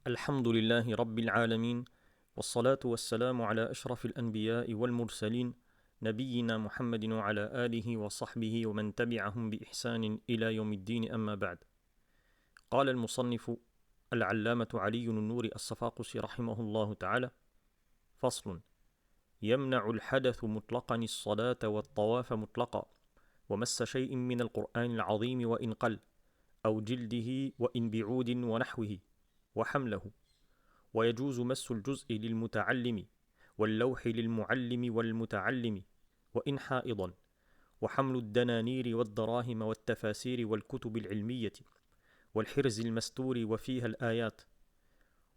الحمد لله رب العالمين والصلاة والسلام على أشرف الأنبياء والمرسلين نبينا محمد وعلى آله وصحبه ومن تبعهم بإحسان إلى يوم الدين أما بعد. قال المصنف العلامة علي النور الصفاقسي رحمه الله تعالى: فصل: يمنع الحدث مطلقا الصلاة والطواف مطلقا ومس شيء من القرآن العظيم وإن قل أو جلده وإن بعود ونحوه وحمله، ويجوز مس الجزء للمتعلم واللوح للمعلم والمتعلم وإن حائضا، وحمل الدنانير والدراهم والتفاسير والكتب العلمية والحرز المستور وفيها الآيات،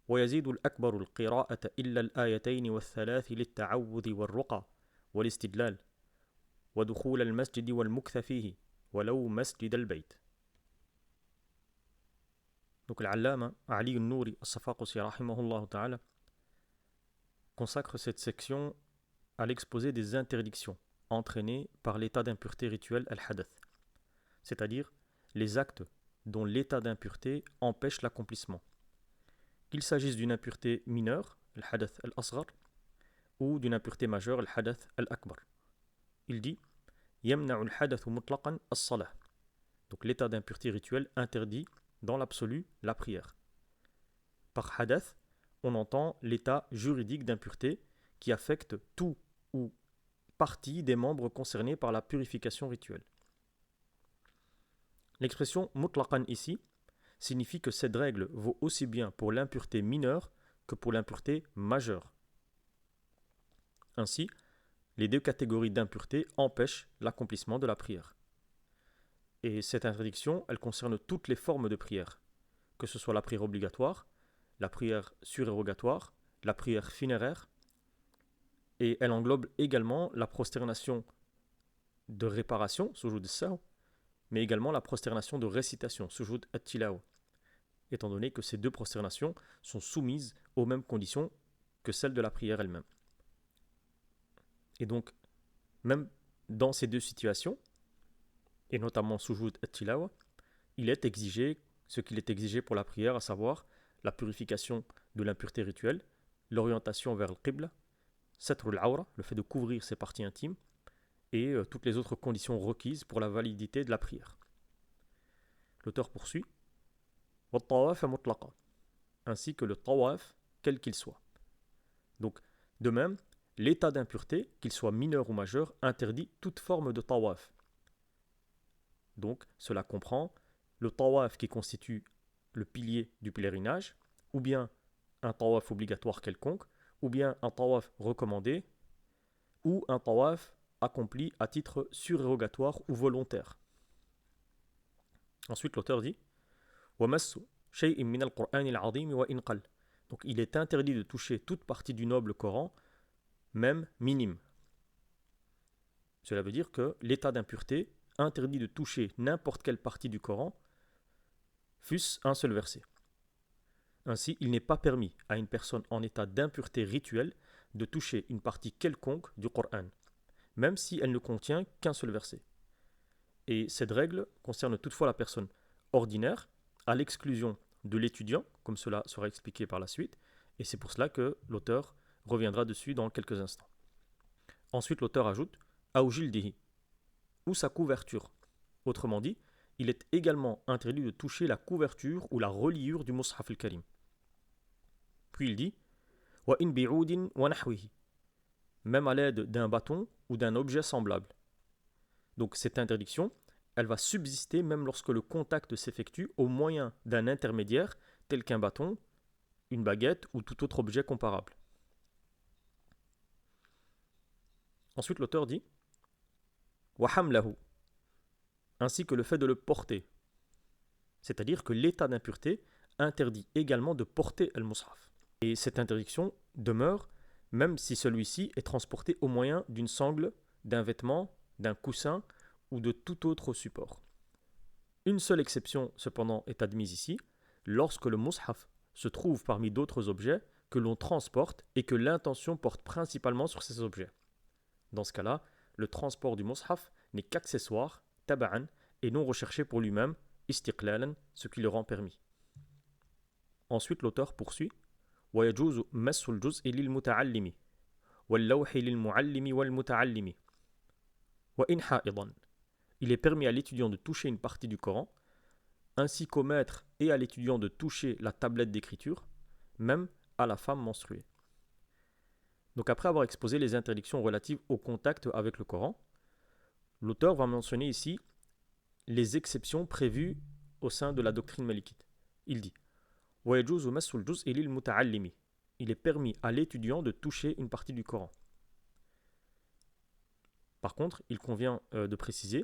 ويزيد الأكبر القراءة إلا الآيتين والثلاث للتعوذ والرقى والاستدلال، ودخول المسجد والمكث فيه ولو مسجد البيت. Donc l'allama Ali al-Nouri al-Safaqsi rahimahullah ta'ala consacre cette section à l'exposé des interdictions entraînées par l'état d'impureté rituelle al-hadath, c'est-à-dire les actes dont l'état d'impureté empêche l'accomplissement, qu'il s'agisse d'une impureté mineure, al-hadath al-asghar, ou d'une impureté majeure, al-hadath al-akbar. Il dit yamna'u al-hadath mutlaqan as-salah. Donc l'état d'impureté rituelle interdit dans l'absolu la prière. Par hadath, on entend l'état juridique d'impureté qui affecte tout ou partie des membres concernés par la purification rituelle. L'expression mutlaqan ici signifie que cette règle vaut aussi bien pour l'impureté mineure que pour l'impureté majeure. Ainsi, les deux catégories d'impureté empêchent l'accomplissement de la prière. Et cette interdiction, elle concerne toutes les formes de prière, que ce soit la prière obligatoire, la prière surérogatoire, la prière funéraire, et elle englobe également la prosternation de réparation, sujud saw, mais également la prosternation de récitation, sujud at-tilawa, étant donné que ces deux prosternations sont soumises aux mêmes conditions que celles de la prière elle-même. Et donc, même dans ces deux situations, et notamment sujud at-tilawa, il est exigé ce qu'il est exigé pour la prière, à savoir la purification de l'impureté rituelle, l'orientation vers le qibla, satr al-awra, le fait de couvrir ses parties intimes, et toutes les autres conditions requises pour la validité de la prière. L'auteur poursuit wa-tawaf mutlaqa, ainsi que le tawaf quel qu'il soit. Donc, de même, l'état d'impureté, qu'il soit mineur ou majeur, interdit toute forme de tawaf. Donc, cela comprend le tawaf qui constitue le pilier du pèlerinage, ou bien un tawaf obligatoire quelconque, ou bien un tawaf recommandé, ou un tawaf accompli à titre surérogatoire ou volontaire. Ensuite, l'auteur dit وَمَسُّ شَيْءٍ مِّنَ الْقُرْآنِ الْعَظِيمِ وَإِنْ قَلَّ. Donc, il est interdit de toucher toute partie du noble Coran, même minime. Cela veut dire que l'état d'impureté interdit de toucher n'importe quelle partie du Coran, fût-ce un seul verset. Ainsi, il n'est pas permis à une personne en état d'impureté rituelle de toucher une partie quelconque du Coran, même si elle ne contient qu'un seul verset. Et cette règle concerne toutefois la personne ordinaire, à l'exclusion de l'étudiant, comme cela sera expliqué par la suite, et c'est pour cela que l'auteur reviendra dessus dans quelques instants. Ensuite, l'auteur ajoute « Aoujildihi » ou sa couverture. Autrement dit, il est également interdit de toucher la couverture ou la reliure du Mus'haf al-Karim. Puis il dit wa in bi'udin wa nahwihi, même à l'aide d'un bâton ou d'un objet semblable. Donc cette interdiction, elle va subsister même lorsque le contact s'effectue au moyen d'un intermédiaire tel qu'un bâton, une baguette ou tout autre objet comparable. Ensuite l'auteur dit wa hamlahu, ainsi que le fait de le porter. C'est-à-dire que l'état d'impureté interdit également de porter al-Mus'haf. Et cette interdiction demeure même si celui-ci est transporté au moyen d'une sangle, d'un vêtement, d'un coussin ou de tout autre support. Une seule exception cependant est admise ici, lorsque le Mus'haf se trouve parmi d'autres objets que l'on transporte et que l'intention porte principalement sur ces objets. Dans ce cas-là, le transport du Mus'haf n'est qu'accessoire, taba'an, et non recherché pour lui-même, istiqlalan, ce qui le rend permis. Ensuite, l'auteur poursuit ويجوز مس الجزء للمتعلم واللوح للمعلم والمتعلم وإن حائضا. Il est permis à l'étudiant de toucher une partie du Coran, ainsi qu'au maître et à l'étudiant de toucher la tablette d'écriture, même à la femme menstruée. Donc après avoir exposé les interdictions relatives au contact avec le Coran, l'auteur va mentionner ici les exceptions prévues au sein de la doctrine malikite. Il dit وَيَجُوزُ مَسُّ الْجُزْءِ لِلْمُتَعَلِّمِ. Il est permis à l'étudiant de toucher une partie du Coran. Par contre, il convient de préciser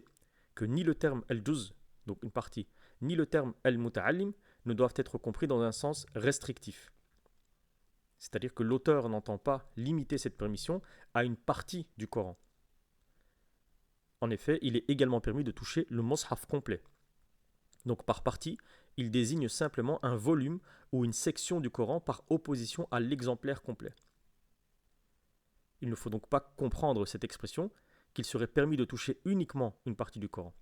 que ni le terme al-juz, donc une partie, ni le terme al-muta'allim ne doivent être compris dans un sens restrictif. C'est-à-dire que l'auteur n'entend pas limiter cette permission à une partie du Coran. En effet, il est également permis de toucher le mushaf complet. Donc par partie, il désigne simplement un volume ou une section du Coran par opposition à l'exemplaire complet. Il ne faut donc pas comprendre cette expression qu'il serait permis de toucher uniquement une partie du Coran.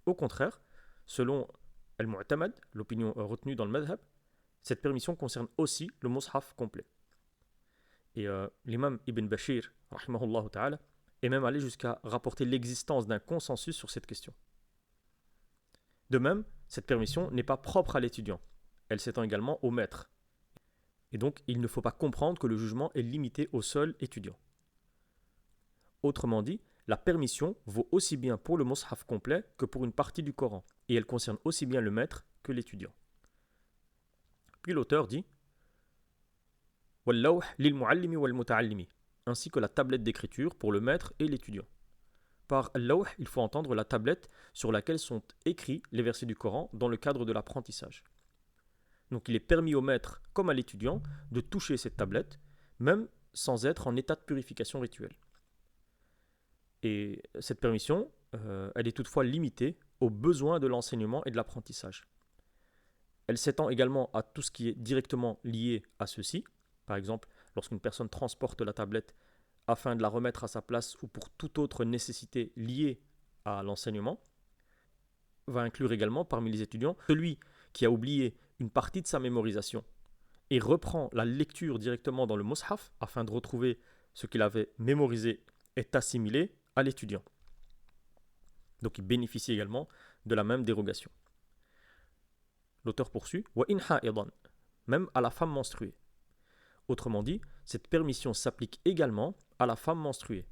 Au contraire, selon Al-Mu'tamad, l'opinion retenue dans le madhab, cette permission concerne aussi le mushaf complet. Et l'imam Ibn Bashir, rahimahullah ta'ala, est même allé jusqu'à rapporter l'existence d'un consensus sur cette question. De même, cette permission n'est pas propre à l'étudiant. Elle s'étend également au maître. Et donc, il ne faut pas comprendre que le jugement est limité au seul étudiant. Autrement dit, la permission vaut aussi bien pour le mushaf complet que pour une partie du Coran, et elle concerne aussi bien le maître que l'étudiant. Puis l'auteur dit وَاللَّوْحِ لِلْمُعَلِّمِ وَالْمُتَعَلِّمِ, ainsi que la tablette d'écriture pour le maître et l'étudiant. Par al-lawh, il faut entendre la tablette sur laquelle sont écrits les versets du Coran dans le cadre de l'apprentissage. Donc il est permis au maître comme à l'étudiant de toucher cette tablette, même sans être en état de purification rituelle. Et cette permission, elle est toutefois limitée aux besoins de l'enseignement et de l'apprentissage. Elle s'étend également à tout ce qui est directement lié à ceci. Par exemple, lorsqu'une personne transporte la tablette afin de la remettre à sa place ou pour toute autre nécessité liée à l'enseignement, va inclure également parmi les étudiants celui qui a oublié une partie de sa mémorisation et reprend la lecture directement dans le mushaf afin de retrouver ce qu'il avait mémorisé et assimilé à l'étudiant. Donc il bénéficie également de la même dérogation. L'auteur poursuit « Wa in ha'idan » même à la femme menstruée. Autrement dit, cette permission s'applique également à la femme menstruée.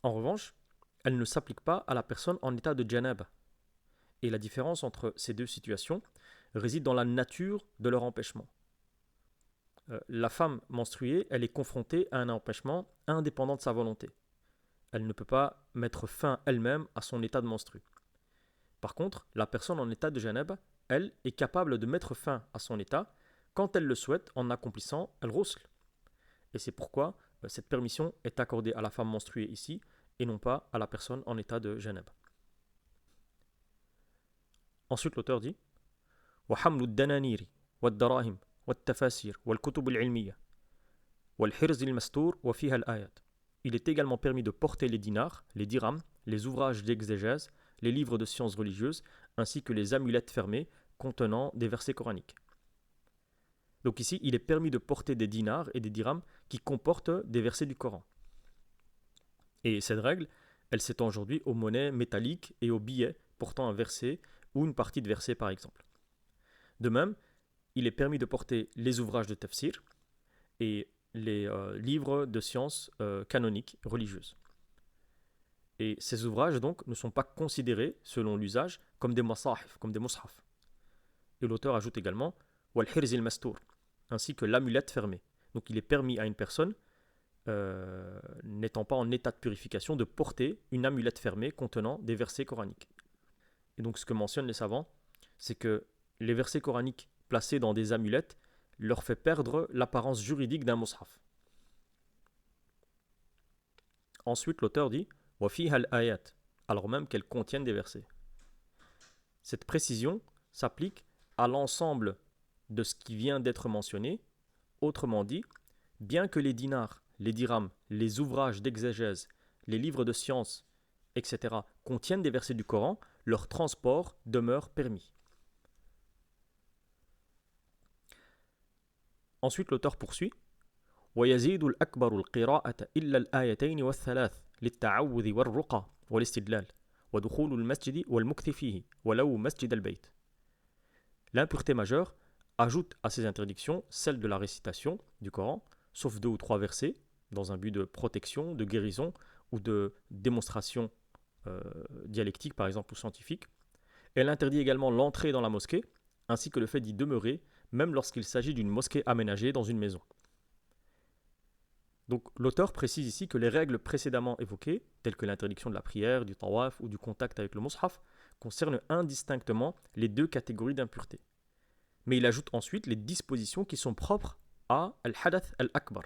En revanche, elle ne s'applique pas à la personne en état de janab. Et la différence entre ces deux situations réside dans la nature de leur empêchement. La femme menstruée, elle est confrontée à un empêchement indépendant de sa volonté. Elle ne peut pas mettre fin elle-même à son état de menstru. Par contre, la personne en état de janab, elle, est capable de mettre fin à son état quand elle le souhaite en accomplissant al-ghusl. Et c'est pourquoi cette permission est accordée à la femme menstruée ici et non pas à la personne en état de janab. Ensuite, l'auteur dit وحمل الدنانير والدراهم والتفاسير والكتب العلمية والحرز المستور وفيها الآيات. Il est également permis de porter les dinars, les dirhams, les ouvrages d'exégèse, les livres de sciences religieuses, ainsi que les amulettes fermées contenant des versets coraniques. Donc ici, il est permis de porter des dinars et des dirhams qui comportent des versets du Coran. Et cette règle, elle s'étend aujourd'hui aux monnaies métalliques et aux billets portant un verset ou une partie de verset par exemple. De même, il est permis de porter les ouvrages de tafsir et les livres de sciences canoniques religieuses. Et ces ouvrages donc ne sont pas considérés, selon l'usage, comme des masahif, comme des mushaf. Et l'auteur ajoute également wal-hirz al-mastour, ainsi que l'amulette fermée. Donc il est permis à une personne n'étant pas en état de purification de porter une amulette fermée contenant des versets coraniques. Et donc ce que mentionnent les savants, c'est que les versets coraniques placés dans des amulettes leur fait perdre l'apparence juridique d'un mushaf. Ensuite, l'auteur dit « Wa fiha al-ayat » alors même qu'elles contiennent des versets. Cette précision s'applique à l'ensemble de ce qui vient d'être mentionné. Autrement dit, bien que les dinars, les dirhams, les ouvrages d'exégèse, les livres de sciences, etc. contiennent des versets du Coran, leur transport demeure permis. Ensuite, l'auteur poursuit ويزيد الأكبر القراءة إلا الآيتين والثلاث للتعوذ والرقى والاستدلال ودخول المسجد والمكث فيه ولو مسجد البيت. L'impureté majeure ajoute à ces interdictions celle de la récitation du Coran, sauf 2 ou 3 versets, dans un but de protection, de guérison ou de démonstration dialectique par exemple ou scientifique. Elle interdit également l'entrée dans la mosquée, ainsi que le fait d'y demeurer, même lorsqu'il s'agit d'une mosquée aménagée dans une maison. Donc l'auteur précise ici que les règles précédemment évoquées, telles que l'interdiction de la prière, du tawaf ou du contact avec le mushaf, concernent indistinctement les 2 catégories d'impureté. Mais il ajoute ensuite les dispositions qui sont propres à al-hadath al-akbar,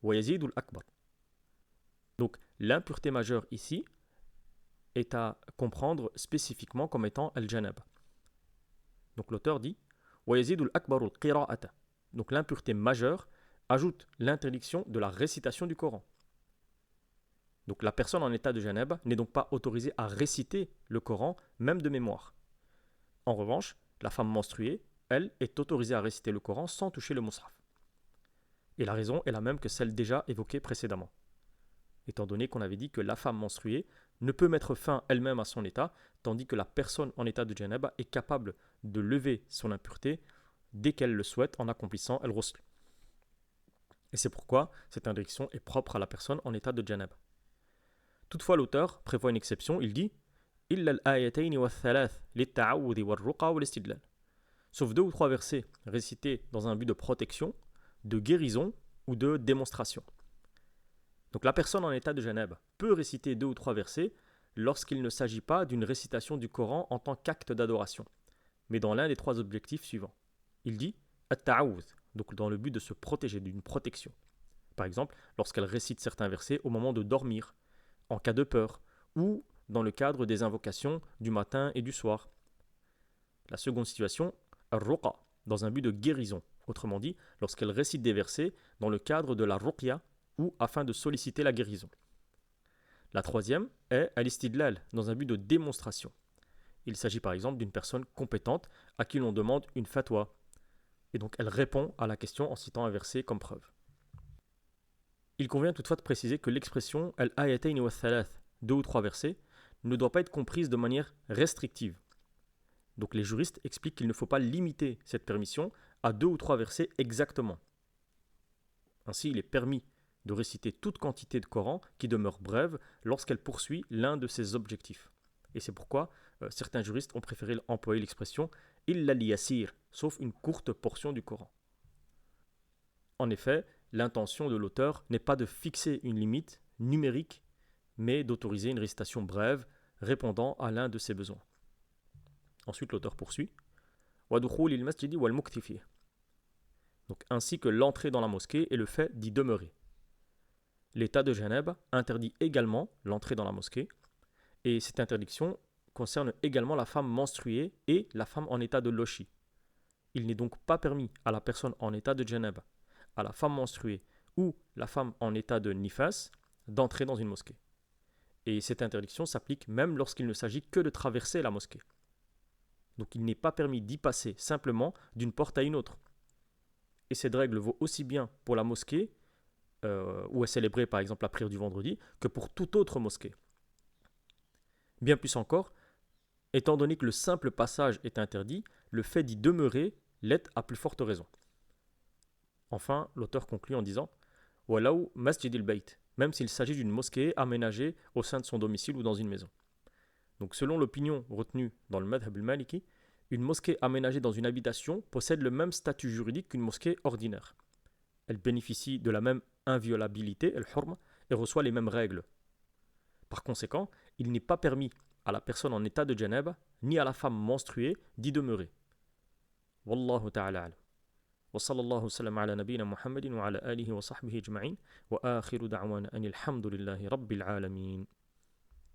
wa yazid al-akbar. Donc l'impureté majeure ici est à comprendre spécifiquement comme étant al-janab. Donc l'auteur dit wa yazid al-akbar al-qira'ata. Donc l'impureté majeure ajoute l'interdiction de la récitation du Coran. Donc la personne en état de janab n'est donc pas autorisée à réciter le Coran, même de mémoire. En revanche, la femme menstruée, elle, est autorisée à réciter le Coran sans toucher le mushaf. Et la raison est la même que celle déjà évoquée précédemment. Étant donné qu'on avait dit que la femme menstruée ne peut mettre fin elle-même à son état, tandis que la personne en état de janab est capable de lever son impureté dès qu'elle le souhaite en accomplissant al-ghusl. Et c'est pourquoi cette interdiction est propre à la personne en état de janab. Toutefois, l'auteur prévoit une exception, il dit sauf 2 ou 3 versets récités dans un but de protection, de guérison ou de démonstration. Donc la personne en état de janab peut réciter 2 ou 3 versets lorsqu'il ne s'agit pas d'une récitation du Coran en tant qu'acte d'adoration, mais dans l'un des 3 objectifs suivants. Il dit at-ta'awudh, donc dans le but de se protéger, d'une protection. Par exemple, lorsqu'elle récite certains versets au moment de dormir, en cas de peur, ou dans le cadre des invocations du matin et du soir. La seconde situation, ar-ruqa, dans un but de guérison, autrement dit, lorsqu'elle récite des versets dans le cadre de la ruqya ou afin de solliciter la guérison. La troisième est al-istidlal, dans un but de démonstration. Il s'agit par exemple d'une personne compétente à qui l'on demande une fatwa, et donc elle répond à la question en citant un verset comme preuve. Il convient toutefois de préciser que l'expression al-ayatayn wa thalath, 2 ou 3 versets, ne doit pas être comprise de manière restrictive. Donc les juristes expliquent qu'il ne faut pas limiter cette permission à 2 ou 3 versets exactement. Ainsi, il est permis de réciter toute quantité de Coran qui demeure brève lorsqu'elle poursuit l'un de ses objectifs. Et c'est pourquoi certains juristes ont préféré employer l'expression « illa liyasir », sauf une courte portion du Coran. En effet, l'intention de l'auteur n'est pas de fixer une limite numérique, mais d'autoriser une récitation brève répondant à l'un de ses besoins. Ensuite, l'auteur poursuit وَدُخُولِ الْمَسْجِدِ وَالْمُكْثِ فِيهِ. Donc, ainsi que l'entrée dans la mosquée et le fait d'y demeurer. L'état de janab interdit également l'entrée dans la mosquée, et cette interdiction concerne également la femme menstruée et la femme en état de lochi. Il n'est donc pas permis à la personne en état de janab, à la femme menstruée ou la femme en état de nifas d'entrer dans une mosquée. Et cette interdiction s'applique même lorsqu'il ne s'agit que de traverser la mosquée. Donc il n'est pas permis d'y passer simplement d'une porte à une autre. Et cette règle vaut aussi bien pour la mosquée, où est célébrée par exemple la prière du vendredi, que pour toute autre mosquée. Bien plus encore, étant donné que le simple passage est interdit, le fait d'y demeurer l'est à plus forte raison. Enfin, l'auteur conclut en disant « Walau masjid al-bayt », même s'il s'agit d'une mosquée aménagée au sein de son domicile ou dans une maison. Donc selon l'opinion retenue dans le madhab al-maliki, une mosquée aménagée dans une habitation possède le même statut juridique qu'une mosquée ordinaire. Elle bénéficie de la même inviolabilité, al-hurma, et reçoit les mêmes règles. Par conséquent, il n'est pas permis à la personne en état de janab, ni à la femme menstruée, d'y demeurer. Wallahu ta'ala alam. وصلى الله وسلم على نبينا محمد وعلى آله وصحبه أجمعين وآخر دعوانا أن الحمد لله رب العالمين